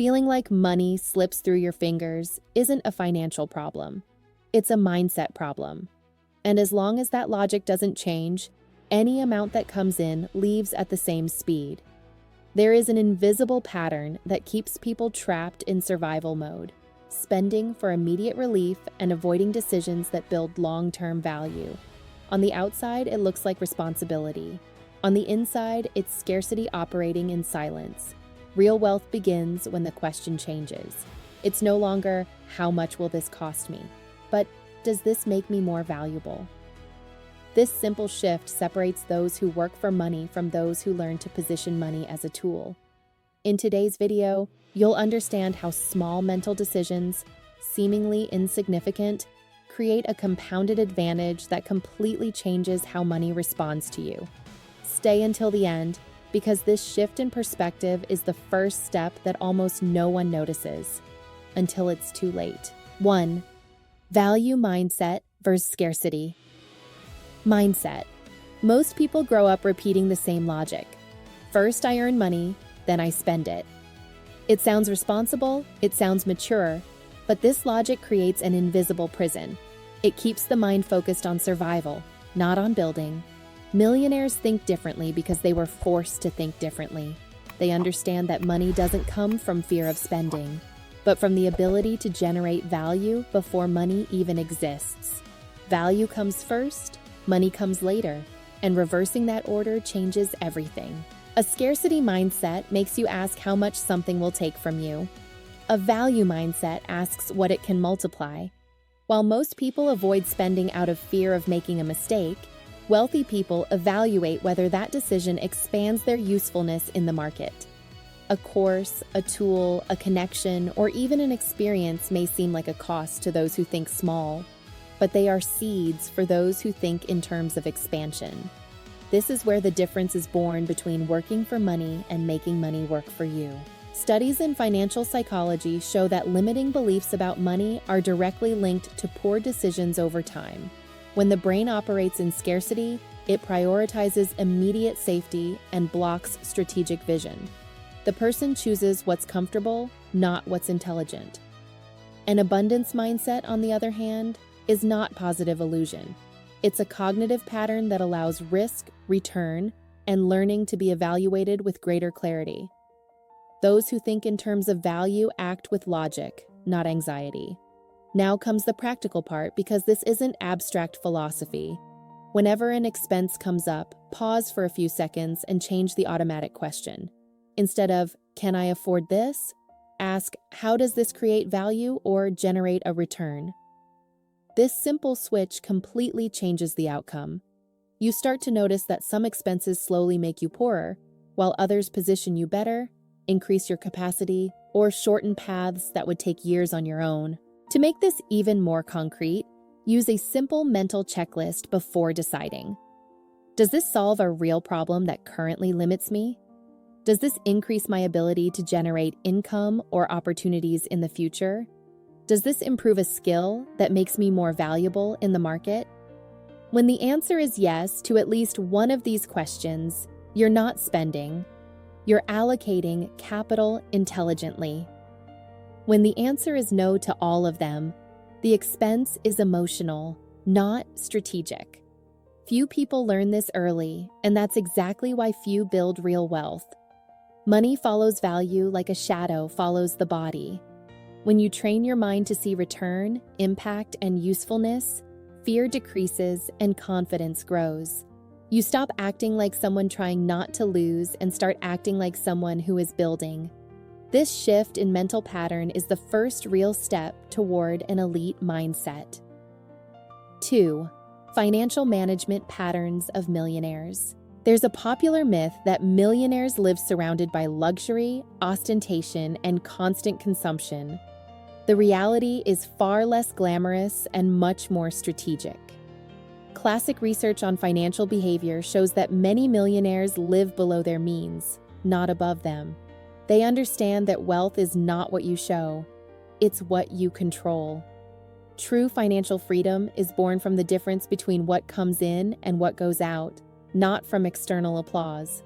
Feeling like money slips through your fingers isn't a financial problem. It's a mindset problem. And as long as that logic doesn't change, any amount that comes in leaves at the same speed. There is an invisible pattern that keeps people trapped in survival mode, spending for immediate relief and avoiding decisions that build long-term value. On the outside, it looks like responsibility. On the inside, it's scarcity operating in silence. Real wealth begins when the question changes. It's no longer, how much will this cost me? But, does this make me more valuable? This simple shift separates those who work for money from those who learn to position money as a tool. In today's video, you'll understand how small mental decisions, seemingly insignificant, create a compounded advantage that completely changes how money responds to you. Stay until the end, because this shift in perspective is the first step that almost no one notices, until it's too late. 1. Value mindset versus scarcity. Mindset. Most people grow up repeating the same logic. First, I earn money, then I spend it. It sounds responsible, it sounds mature, but this logic creates an invisible prison. It keeps the mind focused on survival, not on building. Millionaires think differently because they were forced to think differently. They understand that money doesn't come from fear of spending, but from the ability to generate value before money even exists. Value comes first, money comes later, and reversing that order changes everything. A scarcity mindset makes you ask how much something will take from you. A value mindset asks what it can multiply. While most people avoid spending out of fear of making a mistake, wealthy people evaluate whether that decision expands their usefulness in the market. A course, a tool, a connection, or even an experience may seem like a cost to those who think small, but they are seeds for those who think in terms of expansion. This is where the difference is born between working for money and making money work for you. Studies in financial psychology show that limiting beliefs about money are directly linked to poor decisions over time. When the brain operates in scarcity, it prioritizes immediate safety and blocks strategic vision. The person chooses what's comfortable, not what's intelligent. An abundance mindset, on the other hand, is not positive illusion. It's a cognitive pattern that allows risk, return, and learning to be evaluated with greater clarity. Those who think in terms of value act with logic, not anxiety. Now comes the practical part, because this isn't abstract philosophy. Whenever an expense comes up, pause for a few seconds and change the automatic question. Instead of, can I afford this? Ask, how does this create value or generate a return? This simple switch completely changes the outcome. You start to notice that some expenses slowly make you poorer, while others position you better, increase your capacity, or shorten paths that would take years on your own. To make this even more concrete, use a simple mental checklist before deciding. Does this solve a real problem that currently limits me? Does this increase my ability to generate income or opportunities in the future? Does this improve a skill that makes me more valuable in the market? When the answer is yes to at least one of these questions, you're not spending. You're allocating capital intelligently. When the answer is no to all of them, the expense is emotional, not strategic. Few people learn this early, and that's exactly why few build real wealth. Money follows value like a shadow follows the body. When you train your mind to see return, impact, and usefulness, fear decreases and confidence grows. You stop acting like someone trying not to lose and start acting like someone who is building. This shift in mental pattern is the first real step toward an elite mindset. 2. Financial management patterns of millionaires. There's a popular myth that millionaires live surrounded by luxury, ostentation, and constant consumption. The reality is far less glamorous and much more strategic. Classic research on financial behavior shows that many millionaires live below their means, not above them. They understand that wealth is not what you show, it's what you control. True financial freedom is born from the difference between what comes in and what goes out, not from external applause.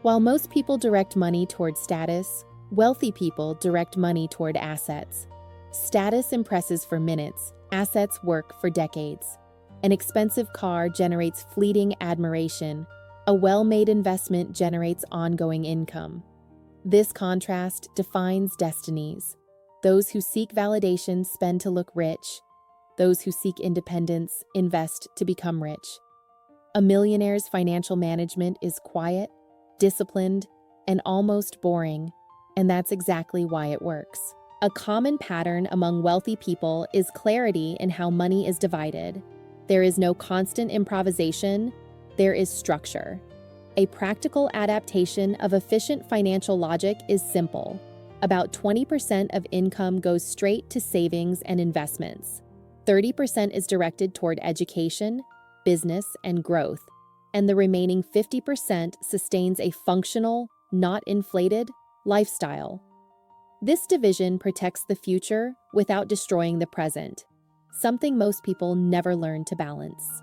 While most people direct money toward status, Wealthy people direct money toward assets. Status impresses for minutes, assets work for decades. An expensive car generates fleeting admiration. A well-made investment generates ongoing income. This contrast defines destinies. Those who seek validation spend to look rich. Those who seek independence invest to become rich. A millionaire's financial management is quiet, disciplined, and almost boring, and that's exactly why it works. A common pattern among wealthy people is clarity in how money is divided. There is no constant improvisation, there is structure. A practical adaptation of efficient financial logic is simple. About 20% of income goes straight to savings and investments. 30% is directed toward education, business, and growth, and the remaining 50% sustains a functional, not inflated, lifestyle. This division protects the future without destroying the present, something most people never learn to balance.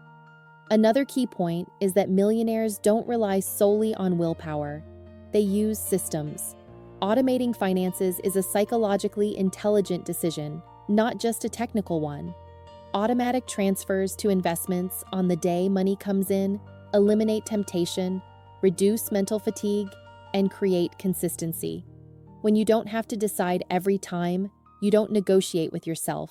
Another key point is that millionaires don't rely solely on willpower. They use systems. Automating finances is a psychologically intelligent decision, not just a technical one. Automatic transfers to investments on the day money comes in eliminate temptation, reduce mental fatigue, and create consistency. When you don't have to decide every time, you don't negotiate with yourself.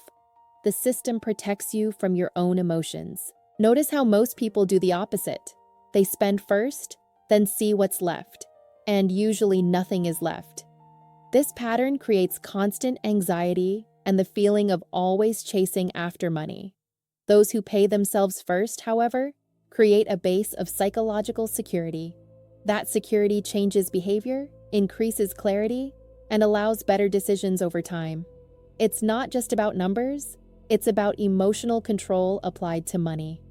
The system protects you from your own emotions. Notice how most people do the opposite. They spend first, then see what's left, and usually nothing is left. This pattern creates constant anxiety and the feeling of always chasing after money. Those who pay themselves first, however, create a base of psychological security. That security changes behavior, increases clarity, and allows better decisions over time. It's not just about numbers, it's about emotional control applied to money.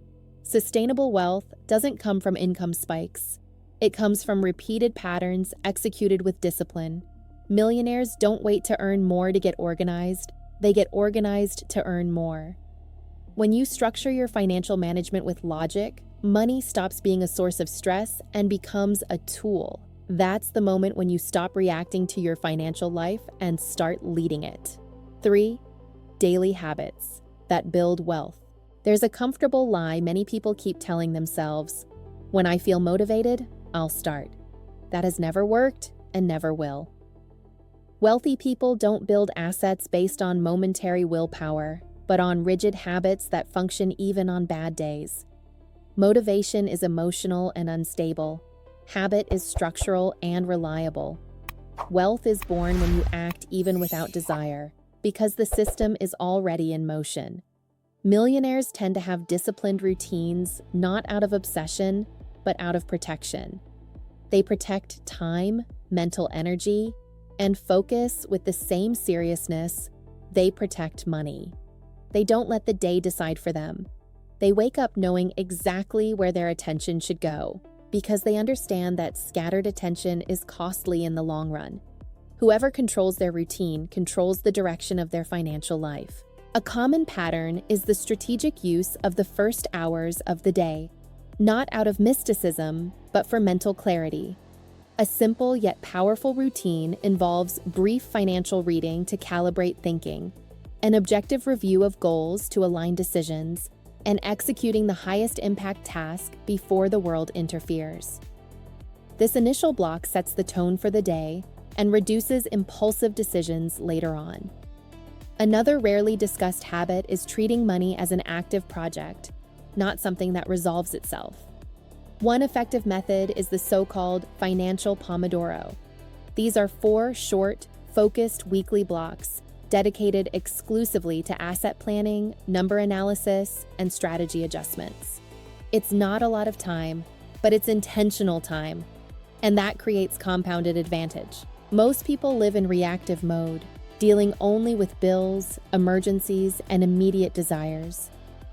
Sustainable wealth doesn't come from income spikes. It comes from repeated patterns executed with discipline. Millionaires don't wait to earn more to get organized, they get organized to earn more. When you structure your financial management with logic, money stops being a source of stress and becomes a tool. That's the moment when you stop reacting to your financial life and start leading it. 3. Daily habits that build wealth. There's a comfortable lie many people keep telling themselves: when I feel motivated, I'll start. That has never worked and never will. Wealthy people don't build assets based on momentary willpower, but on rigid habits that function even on bad days. Motivation is emotional and unstable. Habit is structural and reliable. Wealth is born when you act even without desire, because the system is already in motion. Millionaires tend to have disciplined routines, not out of obsession, but out of protection. They protect time, mental energy, and focus with the same seriousness they protect money. They don't let the day decide for them. They wake up knowing exactly where their attention should go, because they understand that scattered attention is costly in the long run. Whoever controls their routine controls the direction of their financial life. A common pattern is the strategic use of the first hours of the day, not out of mysticism, but for mental clarity. A simple yet powerful routine involves brief financial reading to calibrate thinking, an objective review of goals to align decisions, and executing the highest impact task before the world interferes. This initial block sets the tone for the day and reduces impulsive decisions later on. Another rarely discussed habit is treating money as an active project, not something that resolves itself. One effective method is the so-called financial Pomodoro. These are 4 short, focused weekly blocks dedicated exclusively to asset planning, number analysis, and strategy adjustments. It's not a lot of time, but it's intentional time, and that creates compounded advantage. Most people live in reactive mode, dealing only with bills, emergencies, and immediate desires.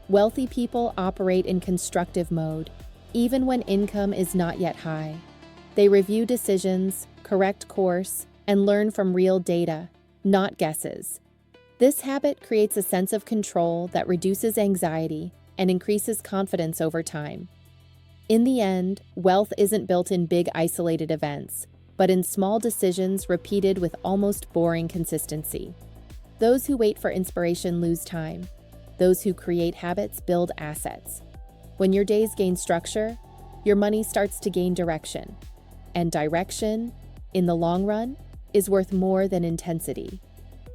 Wealthy people operate in constructive mode, even when income is not yet high. They review decisions, correct course, and learn from real data, not guesses. This habit creates a sense of control that reduces anxiety and increases confidence over time. In the end, wealth isn't built in big isolated events. but in small decisions repeated with almost boring consistency. Those who wait for inspiration lose time. Those who create habits build assets. When your days gain structure, your money starts to gain direction. And direction, in the long run, is worth more than intensity.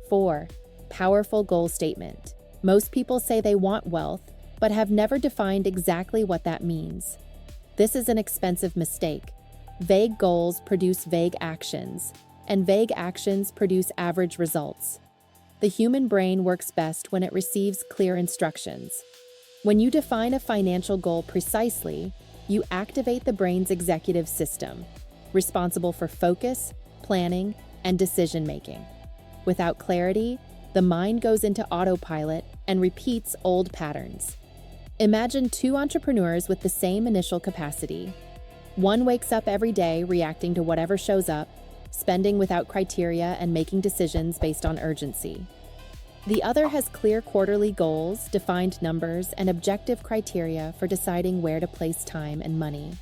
4. Powerful goal statement. Most people say they want wealth, but have never defined exactly what that means. This is an expensive mistake. Vague goals produce vague actions, and vague actions produce average results. The human brain works best when it receives clear instructions. When you define a financial goal precisely, you activate the brain's executive system, responsible for focus, planning, and decision-making. Without clarity, the mind goes into autopilot and repeats old patterns. Imagine two entrepreneurs with the same initial capacity. One wakes up every day reacting to whatever shows up, spending without criteria and making decisions based on urgency. The other has clear quarterly goals, defined numbers, and objective criteria for deciding where to place time and money.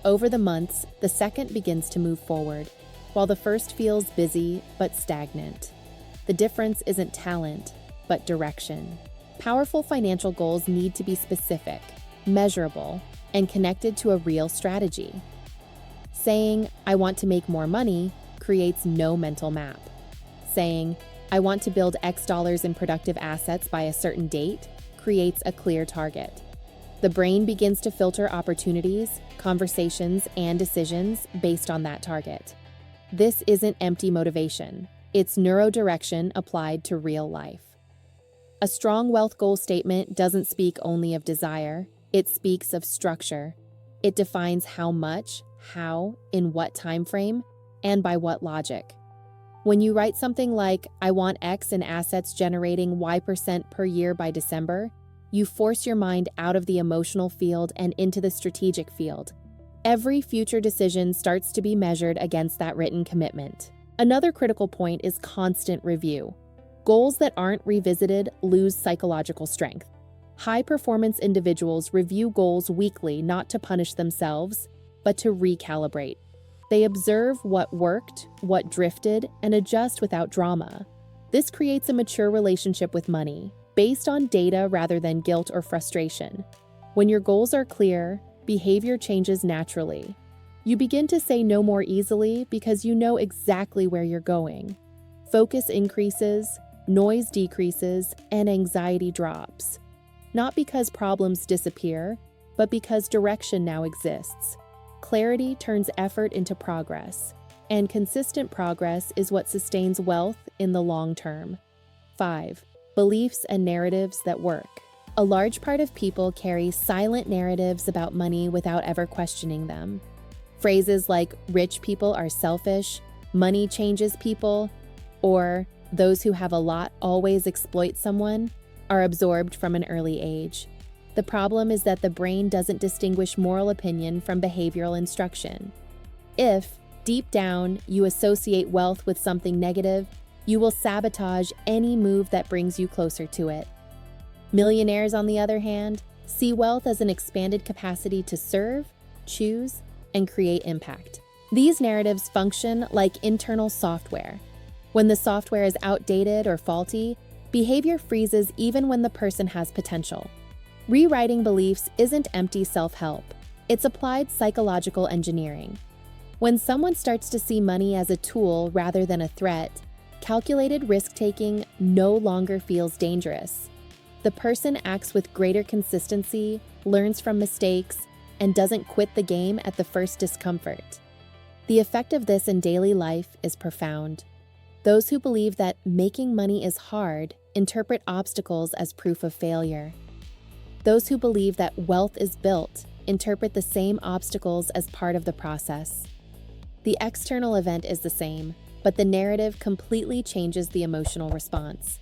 Over the months, the second begins to move forward, while the first feels busy but stagnant. The difference isn't talent, but direction. Powerful financial goals need to be specific, measurable, and connected to a real strategy. Saying, "I want to make more money," creates no mental map. Saying, "I want to build X dollars in productive assets by a certain date," creates a clear target. The brain begins to filter opportunities, conversations, and decisions based on that target. This isn't empty motivation. It's neurodirection applied to real life. A strong wealth goal statement doesn't speak only of desire, it speaks of structure. It defines how much, how, in what time frame, and by what logic. When you write something like, "I want X in assets generating Y% per year by December," you force your mind out of the emotional field and into the strategic field. Every future decision starts to be measured against that written commitment. Another critical point is constant review. Goals that aren't revisited lose psychological strength. High-performance individuals review goals weekly not to punish themselves, but to recalibrate. They observe what worked, what drifted, and adjust without drama. This creates a mature relationship with money, based on data rather than guilt or frustration. When your goals are clear, behavior changes naturally. You begin to say no more easily because you know exactly where you're going. Focus increases, noise decreases, and anxiety drops. Not because problems disappear, but because direction now exists. Clarity turns effort into progress, and consistent progress is what sustains wealth in the long term. 5. Beliefs and narratives that work. A large part of people carry silent narratives about money without ever questioning them. Phrases like "rich people are selfish," "money changes people," or "those who have a lot always exploit someone" are absorbed from an early age. The problem is that the brain doesn't distinguish moral opinion from behavioral instruction. If, deep down, you associate wealth with something negative, you will sabotage any move that brings you closer to it. Millionaires, on the other hand, see wealth as an expanded capacity to serve, choose, and create impact. These narratives function like internal software. When the software is outdated or faulty, behavior freezes even when the person has potential. Rewriting beliefs isn't empty self-help. It's applied psychological engineering. When someone starts to see money as a tool rather than a threat, calculated risk-taking no longer feels dangerous. The person acts with greater consistency, learns from mistakes, and doesn't quit the game at the first discomfort. The effect of this in daily life is profound. Those who believe that making money is hard interpret obstacles as proof of failure. Those who believe that wealth is built interpret the same obstacles as part of the process. The external event is the same, but the narrative completely changes the emotional response.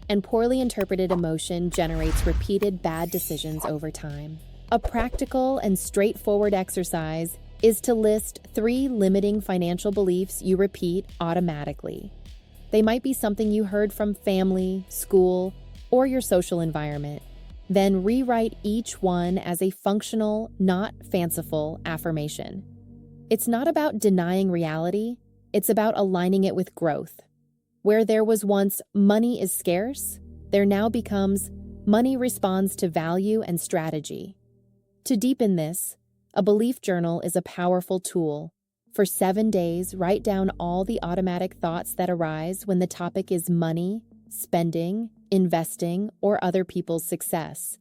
And poorly interpreted emotion generates repeated bad decisions over time. A practical and straightforward exercise is to list 3 limiting financial beliefs you repeat automatically. They might be something you heard from family, school, or your social environment. Then rewrite each one as a functional, not fanciful affirmation. It's not about denying reality, it's about aligning it with growth. Where there was once money is scarce, there now becomes money responds to value and strategy. To deepen this, a belief journal is a powerful tool. For 7 days, write down all the automatic thoughts that arise when the topic is money, spending, investing, or other people's success.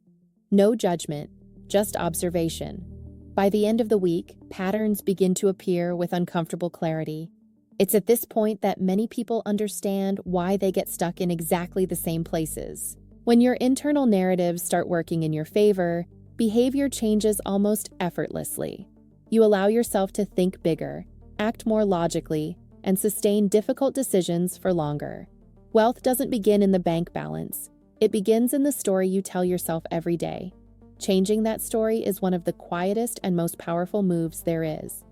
No judgment, just observation. By the end of the week, patterns begin to appear with uncomfortable clarity. It's at this point that many people understand why they get stuck in exactly the same places. When your internal narratives start working in your favor, behavior changes almost effortlessly. You allow yourself to think bigger, act more logically, and sustain difficult decisions for longer. Wealth doesn't begin in the bank balance. It begins in the story you tell yourself every day. Changing that story is one of the quietest and most powerful moves there is.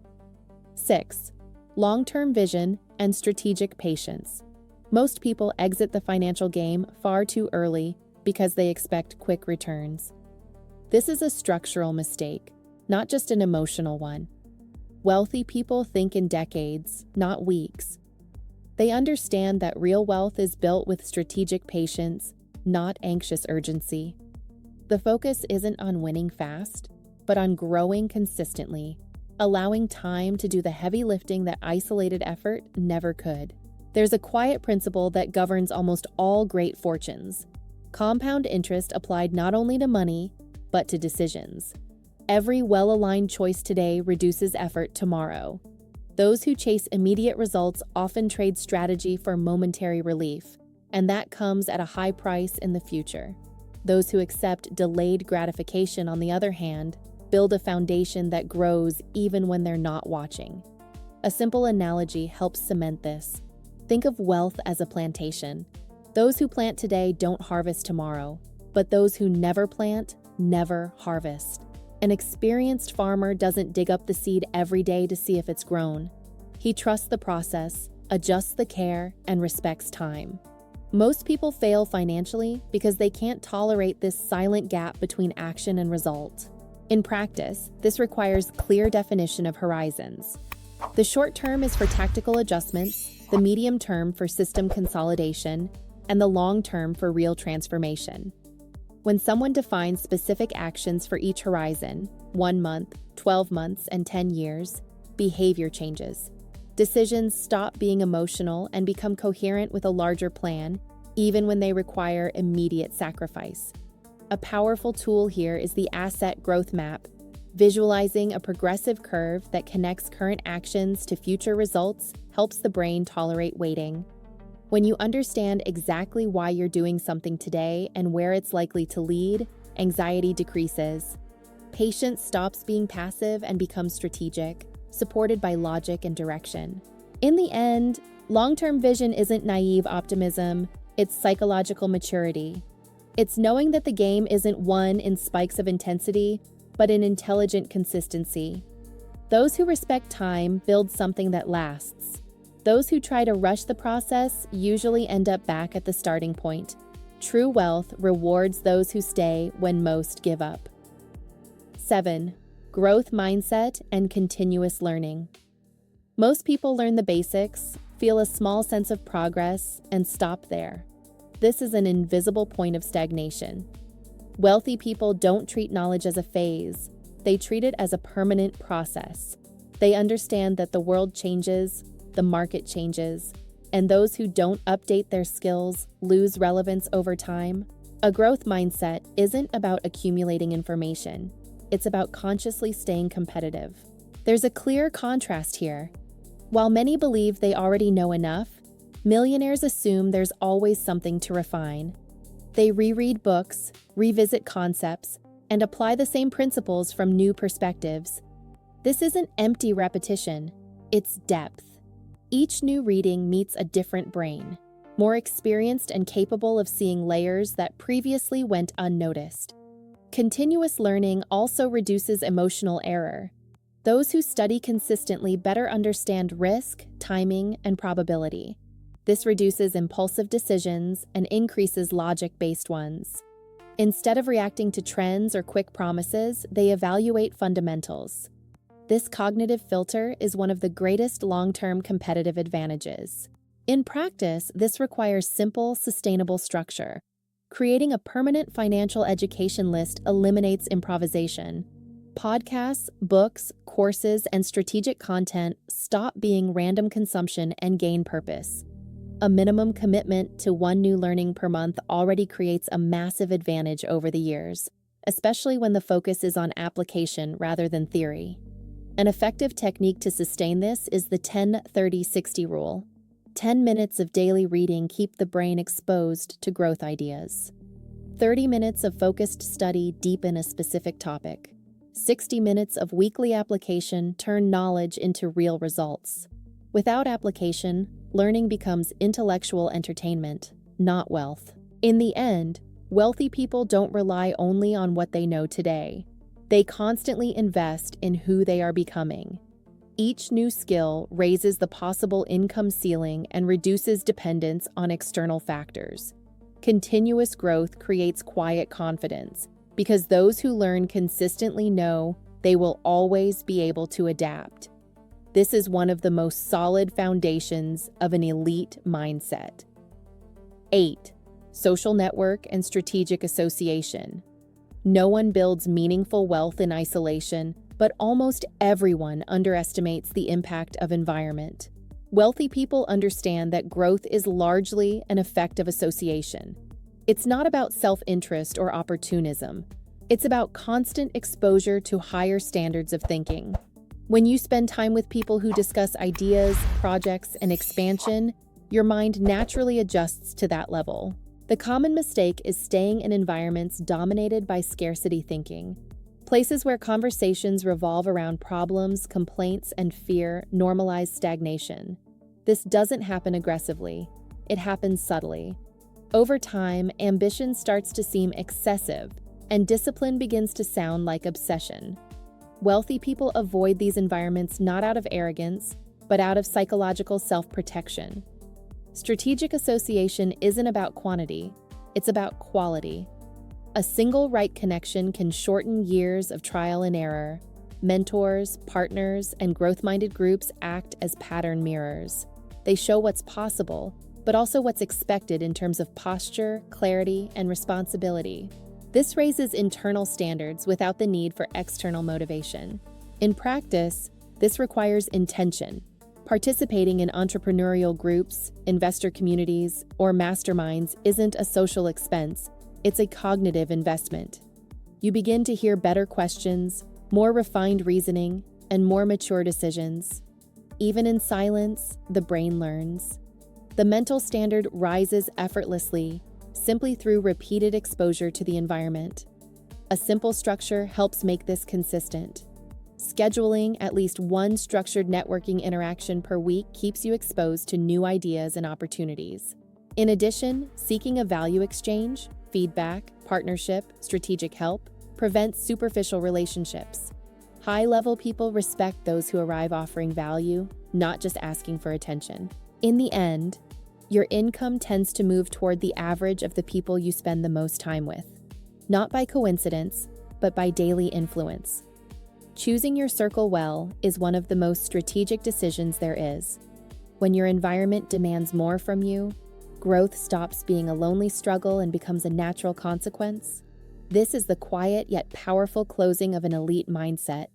6. Long-term vision and strategic patience. Most people exit the financial game far too early because they expect quick returns. This is a structural mistake, not just an emotional one. Wealthy people think in decades, not weeks. They understand that real wealth is built with strategic patience, not anxious urgency. The focus isn't on winning fast, but on growing consistently, allowing time to do the heavy lifting that isolated effort never could. There's a quiet principle that governs almost all great fortunes. Compound interest applied not only to money, but to decisions. Every well-aligned choice today reduces effort tomorrow. Those who chase immediate results often trade strategy for momentary relief, and that comes at a high price in the future. Those who accept delayed gratification, on the other hand, build a foundation that grows even when they're not watching. A simple analogy helps cement this. Think of wealth as a plantation. Those who plant today don't harvest tomorrow, but those who never plant never harvest. An experienced farmer doesn't dig up the seed every day to see if it's grown. He trusts the process, adjusts the care, and respects time. Most people fail financially because they can't tolerate this silent gap between action and result. In practice, this requires clear definition of horizons. The short term is for tactical adjustments, the medium term for system consolidation, and the long term for real transformation. When someone defines specific actions for each horizon, 1 month, 12 months, and 10 years, behavior changes. Decisions stop being emotional and become coherent with a larger plan, even when they require immediate sacrifice. A powerful tool here is the asset growth map. Visualizing a progressive curve that connects current actions to future results helps the brain tolerate waiting. When you understand exactly why you're doing something today and where it's likely to lead, anxiety decreases. Patience stops being passive and becomes strategic, supported by logic and direction. In the end, long-term vision isn't naive optimism, it's psychological maturity. It's knowing that the game isn't won in spikes of intensity, but in intelligent consistency. Those who respect time build something that lasts. Those who try to rush the process usually end up back at the starting point. True wealth rewards those who stay when most give up. 7. Growth mindset and continuous learning. Most people learn the basics, feel a small sense of progress, and stop there. This is an invisible point of stagnation. Wealthy people don't treat knowledge as a phase. They treat it as a permanent process. They understand that the world changes, the market changes, and those who don't update their skills lose relevance over time. A growth mindset isn't about accumulating information. It's about consciously staying competitive. There's a clear contrast here. While many believe they already know enough, millionaires assume there's always something to refine. They reread books, revisit concepts, and apply the same principles from new perspectives. This isn't empty repetition, it's depth. Each new reading meets a different brain, more experienced and capable of seeing layers that previously went unnoticed. Continuous learning also reduces emotional error. Those who study consistently better understand risk, timing, and probability. This reduces impulsive decisions and increases logic-based ones. Instead of reacting to trends or quick promises, they evaluate fundamentals. This cognitive filter is one of the greatest long-term competitive advantages. In practice, this requires simple, sustainable structure. Creating a permanent financial education list eliminates improvisation. Podcasts, books, courses, and strategic content stop being random consumption and gain purpose. A minimum commitment to one new learning per month already creates a massive advantage over the years, especially when the focus is on application rather than theory. An effective technique to sustain this is the 10-30-60 rule. 10 minutes of daily reading keep the brain exposed to growth ideas. 30 minutes of focused study deepen a specific topic. 60 minutes of weekly application turn knowledge into real results. Without application, learning becomes intellectual entertainment, not wealth. In the end, wealthy people don't rely only on what they know today. They constantly invest in who they are becoming. Each new skill raises the possible income ceiling and reduces dependence on external factors. Continuous growth creates quiet confidence, because those who learn consistently know they will always be able to adapt. This is one of the most solid foundations of an elite mindset. 8. Social network and strategic association. No one builds meaningful wealth in isolation, but almost everyone underestimates the impact of environment. Wealthy people understand that growth is largely an effect of association. It's not about self-interest or opportunism. It's about constant exposure to higher standards of thinking. When you spend time with people who discuss ideas, projects, and expansion, your mind naturally adjusts to that level. The common mistake is staying in environments dominated by scarcity thinking. Places where conversations revolve around problems, complaints, and fear normalize stagnation. This doesn't happen aggressively. It happens subtly. Over time, ambition starts to seem excessive, and discipline begins to sound like obsession. Wealthy people avoid these environments not out of arrogance, but out of psychological self-protection. Strategic association isn't about quantity, it's about quality. A single right connection can shorten years of trial and error. Mentors, partners, and growth-minded groups act as pattern mirrors. They show what's possible, but also what's expected in terms of posture, clarity, and responsibility. This raises internal standards without the need for external motivation. In practice, this requires intention. Participating in entrepreneurial groups, investor communities, or masterminds isn't a social expense, it's a cognitive investment. You begin to hear better questions, more refined reasoning, and more mature decisions. Even in silence, the brain learns. The mental standard rises effortlessly, simply through repeated exposure to the environment. A simple structure helps make this consistent. Scheduling at least one structured networking interaction per week keeps you exposed to new ideas and opportunities. In addition, seeking a value exchange, feedback, partnership, strategic help prevents superficial relationships. High-level people respect those who arrive offering value, not just asking for attention. In the end, your income tends to move toward the average of the people you spend the most time with, not by coincidence, but by daily influence. Choosing your circle well is one of the most strategic decisions there is. When your environment demands more from you, growth stops being a lonely struggle and becomes a natural consequence. This is the quiet yet powerful closing of an elite mindset,